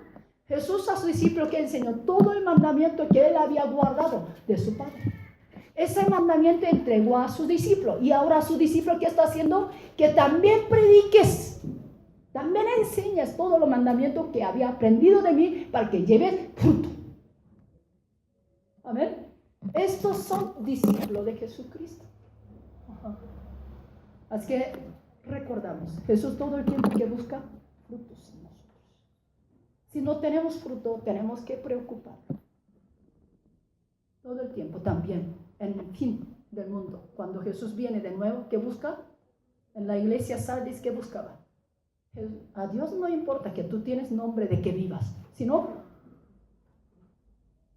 [SPEAKER 1] Jesús a sus discípulos que enseñó todo el mandamiento que él había guardado de su Padre. Ese mandamiento entregó a sus discípulos, y ahora a sus discípulos, ¿qué está haciendo? Que también prediques, también enseñes todos los mandamientos que había aprendido de mí, para que lleves fruto. Amén. Estos son discípulos de Jesucristo. Ajá. Así que recordamos, Jesús todo el tiempo que busca frutos en nosotros. Si no tenemos fruto, tenemos que preocupar. Todo el tiempo también, en el fin del mundo. Cuando Jesús viene de nuevo, ¿qué busca? En la iglesia Sardis, ¿qué buscaba? A Dios no importa que tú tienes nombre de que vivas, sino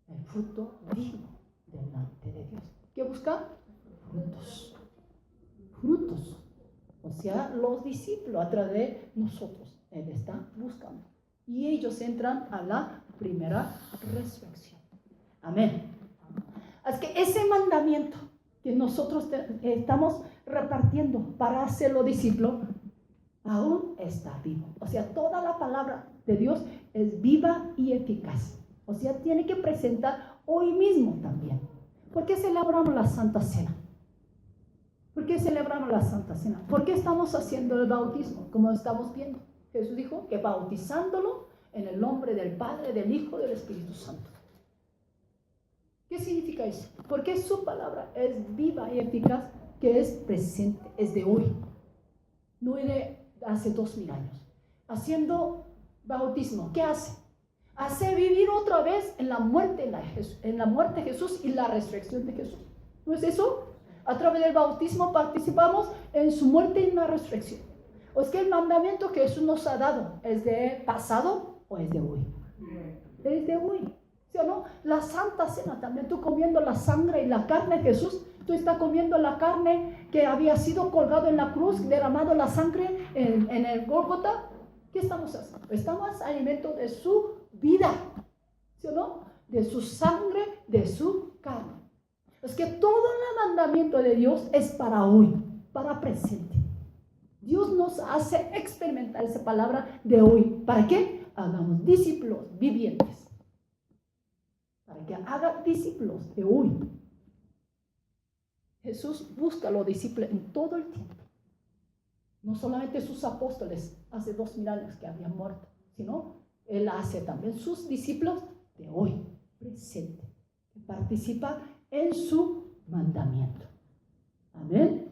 [SPEAKER 1] el fruto digno delante de Dios. ¿Qué busca? Frutos. Frutos. O sea, los discípulos a través de nosotros. Él está buscando. Y ellos entran a la primera resurrección. Amén. Así que ese mandamiento que nosotros estamos repartiendo para hacerlo discípulo, aún está vivo. O sea, toda la palabra de Dios es viva y eficaz. O sea, tiene que presentar hoy mismo también. ¿Por qué celebramos la Santa Cena? ¿Por qué celebramos la Santa Cena? ¿Por qué estamos haciendo el bautismo? Como estamos viendo. Jesús dijo que bautizándolo en el nombre del Padre, del Hijo y del Espíritu Santo. ¿Qué significa eso? Porque su palabra es viva y eficaz, que es presente, es de hoy. No es de hace 2000 años. Haciendo bautismo, ¿qué hace? Hace vivir otra vez en la muerte de Jesús y la resurrección de Jesús. ¿No es eso? A través del bautismo participamos en su muerte y en la resurrección. ¿O es que el mandamiento que Jesús nos ha dado es de pasado o es de hoy? Es de hoy. ¿Sí o no? La Santa Cena también, tú comiendo la sangre y la carne de Jesús, tú estás comiendo la carne que había sido colgado en la cruz, derramado la sangre en el Gólgota. ¿Qué estamos haciendo? Estamos alimentando de su vida, ¿sí o no? De su sangre, de su carne. Es que todo el mandamiento de Dios es para hoy, para presente. Dios nos hace experimentar esa palabra de hoy. ¿Para qué? Hagamos discípulos vivientes. Para que haga discípulos de hoy. Jesús busca a los discípulos en todo el tiempo. No solamente sus apóstoles hace 2000 años que habían muerto, sino Él hace también sus discípulos de hoy, presente, que participan en su mandamiento. Amén.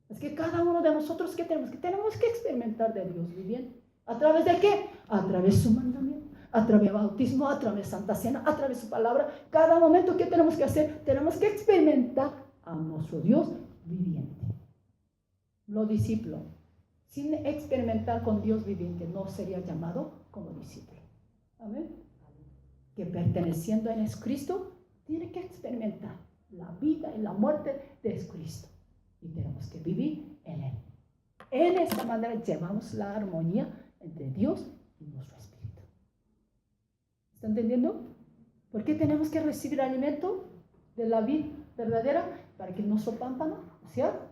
[SPEAKER 1] Es que cada uno de nosotros, ¿qué tenemos? Que tenemos que experimentar de Dios viviendo. ¿A través de qué? A través de su mandamiento, a través del bautismo, a través de Santa Cena, a través de su palabra. Cada momento, ¿qué tenemos que hacer? Tenemos que experimentar a nuestro Dios viviente. Los discípulos, sin experimentar con Dios viviente, no sería llamado como discípulo. Amén. Que perteneciendo a Cristo, tiene que experimentar la vida y la muerte de Cristo. Y tenemos que vivir en Él. En esta manera llevamos la armonía entre Dios y nuestro espíritu. ¿Está entendiendo? ¿Por qué tenemos que recibir alimento de la vid verdadera? Para que nuestro pámpano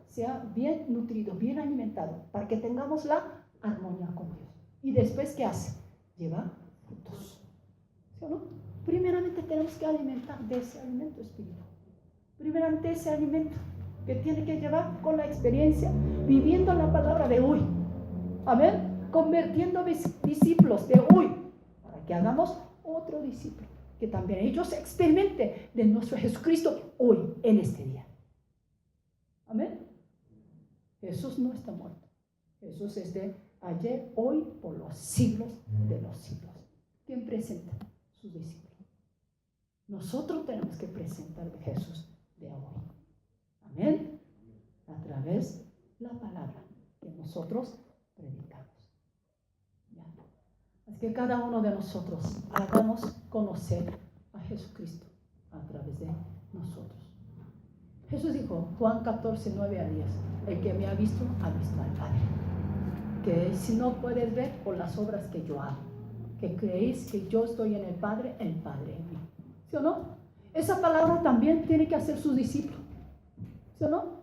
[SPEAKER 1] sea bien nutrido, bien alimentado, para que tengamos la armonía con Dios. Y después, ¿qué hace? Lleva frutos. ¿Sí o no? Primeramente tenemos que alimentar de ese alimento espiritual. Primeramente ese alimento que tiene que llevar con la experiencia, viviendo la palabra de hoy. Amén. Convirtiendo discípulos de hoy, para que hagamos otro discípulo, que también ellos experimenten de nuestro Jesucristo hoy, en este día. Amén. Jesús no está muerto. Jesús es de ayer, hoy, por los siglos de los siglos. ¿Quién presenta? Sus discípulos. Nosotros tenemos que presentar de Jesús de hoy. Amén. A través de la palabra que nosotros predicamos. ¿Ya? Así que cada uno de nosotros hagamos conocer a Jesucristo a través de nosotros. Jesús dijo, Juan 14, 9 a 10, el que me ha visto al Padre. Que si no puedes ver por las obras que yo hago, que creéis que yo estoy en el Padre en mí. ¿Sí o no? Esa palabra también tiene que hacer sus discípulos. ¿Sí o no?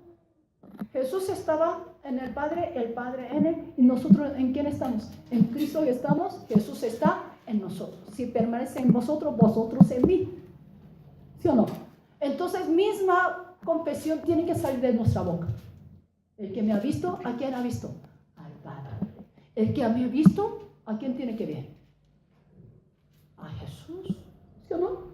[SPEAKER 1] Jesús estaba en el Padre en Él, y nosotros ¿en quién estamos? En Cristo estamos, Jesús está en nosotros. Si permanece en vosotros, vosotros en mí. ¿Sí o no? Entonces, misma confesión tiene que salir de nuestra boca. El que me ha visto, ¿a quién ha visto? Al Padre. El que me ha visto, ¿a quién tiene que ver? A Jesús. ¿Sí o no?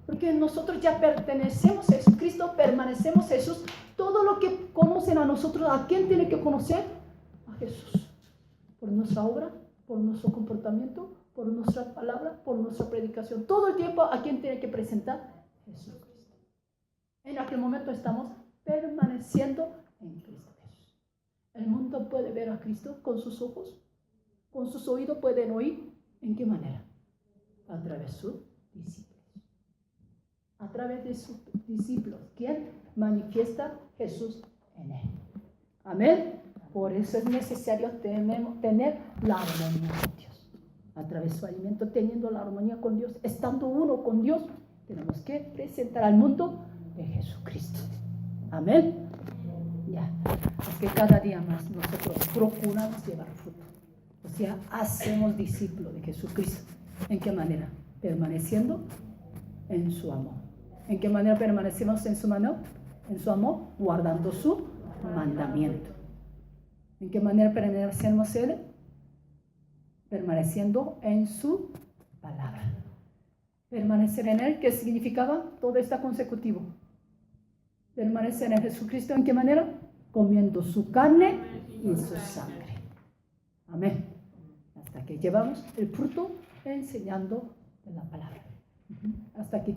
[SPEAKER 1] Porque nosotros ya pertenecemos a Jesucristo, permanecemos a Jesús. Todo lo que conocen a nosotros, ¿a quién tiene que conocer? A Jesús. Por nuestra obra, por nuestro comportamiento por nuestra palabra, por nuestra predicación. Todo el tiempo, ¿a quién tiene que presentar? Jesucristo. En aquel momento estamos permaneciendo en Cristo Jesús. El mundo puede ver a Cristo con sus ojos, con sus oídos pueden oír. ¿En qué manera? A través de sus discípulos. A través de sus discípulos. ¿Quién manifiesta Jesús en él? Amén. Por eso es necesario tener la armonía con Dios. A través de su alimento, teniendo la armonía con Dios, estando uno con Dios, tenemos que presentar al mundo de Jesucristo. Amén. Ya. Es que cada día más nosotros procuramos llevar fruto. O sea, hacemos discípulos de Jesucristo. ¿En qué manera? Permaneciendo en su amor. ¿En qué manera permanecemos en su mano? En su amor, guardando su mandamiento. ¿En qué manera permanecemos en él? Permaneciendo en su palabra. Permanecer en él, ¿qué significaba? Todo está consecutivo. Permanecer en Jesucristo, ¿en qué manera? Comiendo su carne y su sangre. Amén. Hasta que llevamos el fruto enseñando de la palabra. Hasta aquí.